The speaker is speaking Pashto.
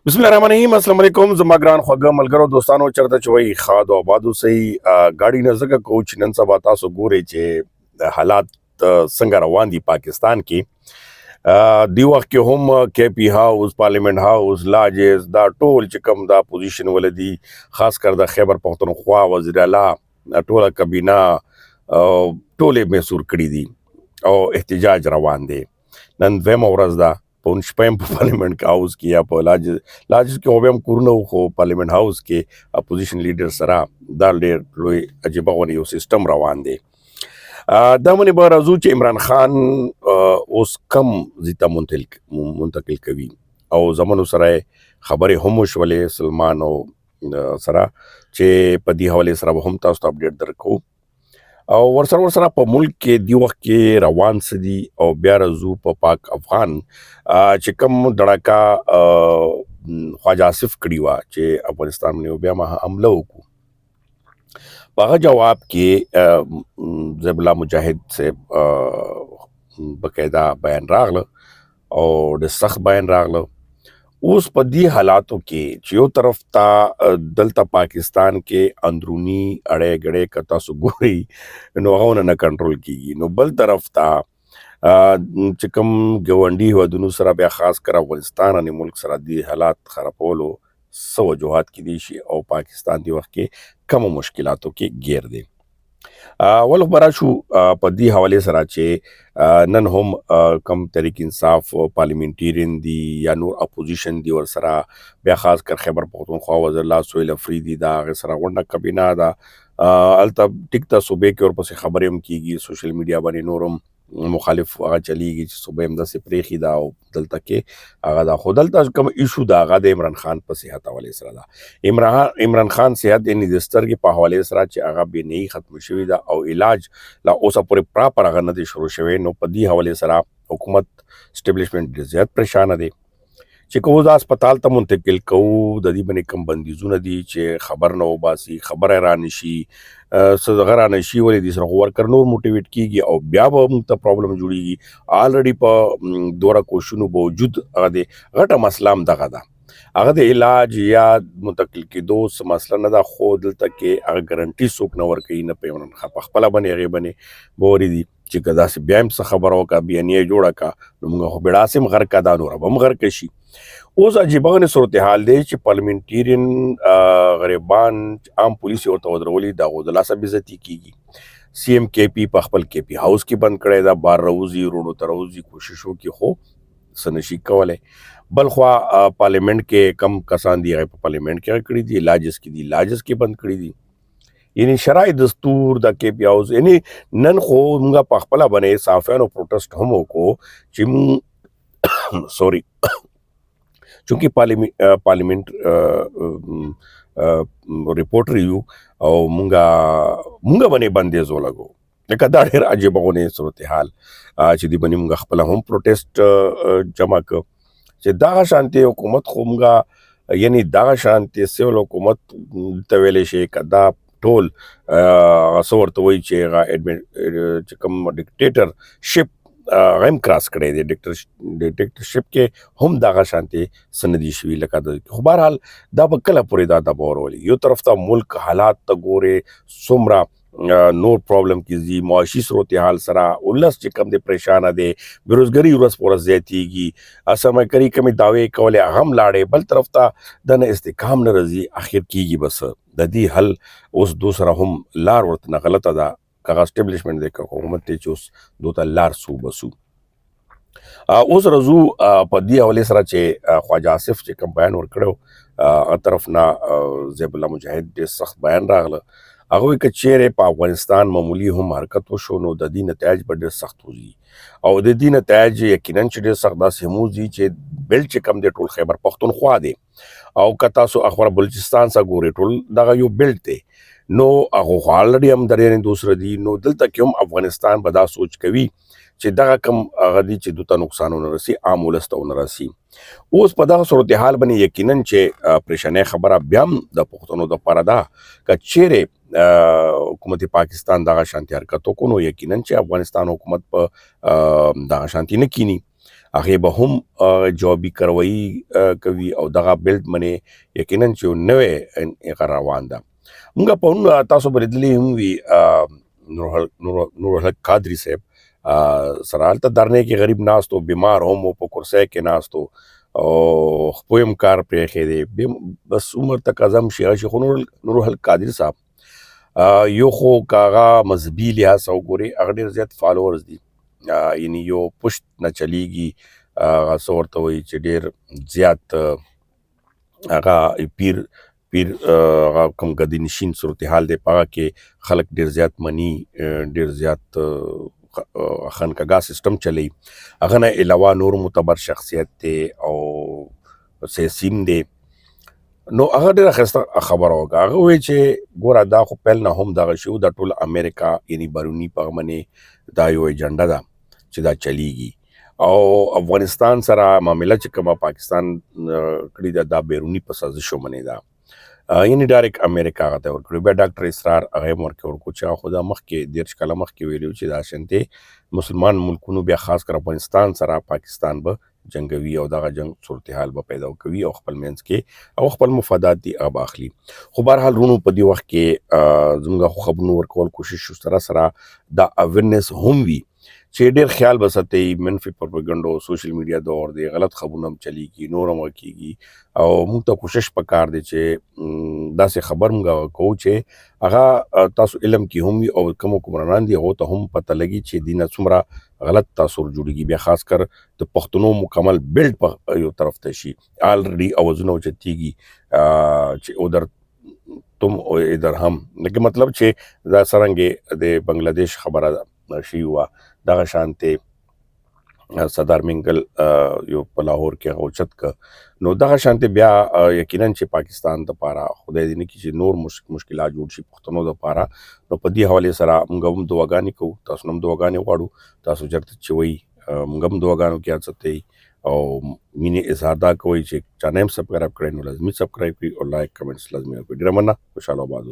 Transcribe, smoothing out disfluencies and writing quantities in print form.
बिस्मिल्लाहिर्रहमानिर्रहीम अस्सलाम वालेकुम ज़मा ग्रान ख्वागा मलगरो दोस्तानो चरता चवई खाद और आबादो सही गाड़ी न ज़का कोच नन सबा तासो गोरे चे हालात संग रवान दी पाकिस्तान की दी वक्त के हम के पी हाउस पार्लियामेंट हाउस लाजेस दा टोल चिकम दा पोजीशन वाले दी खास कर दा खैबर पख्तूनख्वा वज़ीर आला टोला कबीना टोले में सुर कड़ी दी और एहतजाज रवान दे नन वेम औरज दा په شپږم په پارلیمنت کې هاوس کې یا په لاجس کې هم کورنو خو پارلیمنت هاوس کې اپوزیشن لیډر سره دا ډېر لوی عجیبه غونې یو سیستم روان دی دا منې به راځو چې عمران خان اوس کم ځای ته منتقل کوي او زمونو سره خبرې هم وشولې سلمان او سره چې په دې حوالې سره به هم تاسو ته اپډیټ درکو او ورسره په ملک کې دی وخت کې روان سدي او بیا راځو په پاک افغان چې کوم دړکا خواجه آصف کړي وا چې افغانستان باندې بیا ما حمله وکړو په هغه جواب کې ذبیح الله مجاهد سے بقاعده بیان راغله او د سخت بیان راغله اوس په دې حالاتو کې چې یو طرف ته دلته پاکستان کې اندرونی اړې غړې کتا سو ګوري نو هغه نه کنټرول کیږي نو بل طرف ته چې کوم ګوندی هودونو سره بیا خاص کر افغانستان ان ملک سره دی حالات خرابولو سو وجوهات کې دي شي او پاکستان دی وخت کې کم مشکلاتو کې گیر دی ولو براشو په دې حواله سره چې نن هم کم تحریک انصاف پارلیمنټیرین دی یا نور اپوزیشن دی ور سره بیا خاص کر خیبر پختونخوا وزیر الله سہیل افریدی دا غیر سره ونډه کابینه دا الته ټیک ته صوبې کې ورپسې خبرې هم کیږي سوشل میډیا باندې نورم مخالف هغه چلیږي چې صوبې هم داسې پرېښي دا او دلته کې هغه دا خو دلته کوم ایشو دا هغه د عمران خان په صحت حوالې سره ده عمران خان صحت یعنې د سترګې په حوالې سره چې هغه بینهایي ختم شوي ده او علاج لا اوسه پورې پراپر هغه نه دی شروع شوی نو په دې حوالې سره حکومت اسټیبلیشمنټ ډېر زیات پریشانه دی چې کوم دا هسپتال ته منتقل کوو د دې باندې کم بندیزونه دي چې خبر نه وباسي خبره را نشي څه دغه را نشي ولې دې سره ورکر نور موټیویټ کیږي او بیا به موږ ته پرابلم جوړیږي آلریډي په دوره کوششونو باوجود هغه د غټه مسله هم دغه ده هغه د علاج یا منتقل کېدو څه مسله نه ده خو دلته کې هغه ګارنټي څوک نه ورکوي نه په عمران خان په خپله باندې هغې باندې باوري دي چې که داسې بیا هم څه خبره وکړه بیانیه جوړه کړه نو موږ خو بېړاسې هم غرق کړه دا نوره به هم غرقه شي اوس عجیبه غونې صورتحال دی چې پارلیمنټیرین غریبان عام پولیس یې ورته ودرولي د هغو د لاسه بېزتي کېږي سی ایم کے پی په خپل کے پی هاوس کې بند کړی دا بار روزي روډو ته روزي کوشش وکړي خو څه نشي کولی بل خوا پارلیمنٹ کې کم کسان دي هغه په پارلیمنٹ کې کړي دي لاجس کې دي لاجس کې بند کړي دي یعنی شرای دستور د کے پی هاوس یعنی نن خو موږ په خپله باندې صحافیانو پروټسټ هم وکړو چې سوري چونکې پارلیمنت ریپورټر یو او مونږ باندې بندیز ولګو لکه دا ډېر عجیبه غونې صورتحال چې دې باندې مونږ خپله هم پروټیسټ جمع کړ چې دغه شانتې حکومت خو مونږ یعنی دغه شانتې سیول حکومت ته ویلی شي که دا ټول څه ورته وایي چې کوم ډکټیټرشپ هغه هم کراس کړی دی ډکټیټرشپ کې هم دغه شانتې څه نه دي شوي لکه د خو بهرحال دا به کله پورې دا دباور ولي یو طرف ته ملک حالات ته ګورې څومره نور پرابلم کې ځي معاشي صورتحال سره ولس چې کم دی پریشانه دی بېروزګاري ورځ په ورځ زیاتېږي سرمایه‌کاري کمې دعوې کولې هغه هم لاړې بل طرف ته دنه استحکام نه راځي اخر کېږي بس د دې حل اوس دو سره هم لار ورته نه غلطه ده که اسټیبلیشمنټ دی که حکومت دی چې اوس دو ته لار سو بسو اوس راځو په دې حوالې سره چې خواجه آصف چې کوم بیان ورکړی هغه طرف نه ذبیح الله مجاهد ډېر سخت بیان راغله هغه وایي که چیرې په افغانستان معمولي هم حرکت وشو نو د دې نتایج به ډېر سخت وځي او د دې نتایج یقینا چې ډېر سخت داسې هم وځي چې بیلټ چې کوم دی ټول خیبر پښتونخوا دی او که تاسو اخبار بلوچستان څخه ګورئ ټول دغه یو بیلټ دی نو هغه خو آلریډي هم درېنې دوسره دي نو دلته کې هم افغانستان به دا سوچ کوي چې دغه کم هغه دي چې دوی ته نقصان ونه رسي عام ولس ته ونه رسي اوس په دغه صورتحال باندې یقینا چې پریشانۍ خبره بیا هم د پښتنو دپاره ده که چیرې حکومت پاکستان دغه شانتي حرکت وکړو نو یقینا چې افغانستان حکومت په دغه شانتي نه کینی هغې به هم جوابي کاروایي کوي او دغه بیلټ منې یقینا چې یو نوی هغه روان ده. موږ پرون تاسو به لیدلي هم وي نورالحق قادري صاحب سره هلته درنې کې غریب ناست و، بیمار هم و، په کرسۍ کې ناست و او خپو هم کار پرېښی دی، بس عمر تقاضا هم شي هغه شي. خو نورالحق قادري صاحب یو خو که هغه مذهبي لحاظ سره وګورئ هغه ډېر زیات فالوورز دي، یعنی یو پشت نه چلیږي، هغه څه ورته وایي چې ډېر زیات هغه پیر هغه کوم ګدي نشین صورتحال دی په هغه کې خلک ډېر زیات مني، ډېر زیات خانقاګاه سیسټم چلی. هغه نه علاوه نور معتبر شخصیت دی او سیاسي هم دی. نو هغه ډېره ښایسته خبره وکړه. هغه وویل چې ګوره دا خو پیل نه هم دغه شی و، دا ټول امریکا یعنی بیروني په هغه باندې دا یو ایجنډه ده چې دا چلیږي او افغانستان سره معامله چې کومه پاکستان کړې ده دا بیروني په سازشو باندې ده، یعنی ډایرکټ امریکا هغه ته ورکړي. بیا ډاکټر اسرار هغه هم ورکړي ورکړو چې خو دا مخکې 13 کاله مخکې ویلي چې دا شانتې مسلمان ملکونو بیا خاص کر افغانستان سره پاکستان به جنگوي او دغه جنگ صورتحال به پیدا کوي او خپل منځ کې او خپل مفادات دي هغه به اخلي. خو بهرحال رونو په دې وخت کې زموږ خو خبرونه ورکول کوشش سره دا اویرنس هم وي چې ډېر خیال به ساتئ، منفي پروپاګنډا او سوشل میډیا دور دی، غلط خبرونه هم چلیږي، نور هم کېږي او موږ ته کوشش پکار دی چې داسې خبر موږ کوو چې هغه تاسو علم کې هم وي او کوم حکمرانان دي هغو ته هم پته لګي چې دې نه څومره غلط تاثر جوړېږي. بیا خاص کر د پښتنو مکمل بیلډ په یو طرف ته شي، آلریډي اوازونه اوچتېږي چې ادھر تم او ادھر هم، لکه مطلب چې دا څرنګې د بنګلادیش خبره شي وه دغه شانتې سردار منګل یو په لاهور کې هغه اوچت که نو دغه شانتې بیا یقینا چې پاکستان دپاره خدای دې نه کړي چې نور مشکلات جوړ شي پښتنو دپاره. نو په دې حوالې سره موږ هم دعاګانې کوو، تاسو هم دعاګانې غواړو، تاسو چېرته چې وایي موږ هم دعاګانو کې یاد ساتئ او مینې اظهار دا کوئ چې چا نه هم سبسکرایب کړی نو لازمي سبسکرایب کړي او لایک کمنټس لازمي وکړي. ډېره مننه، خوشحاله آباد اوسئ.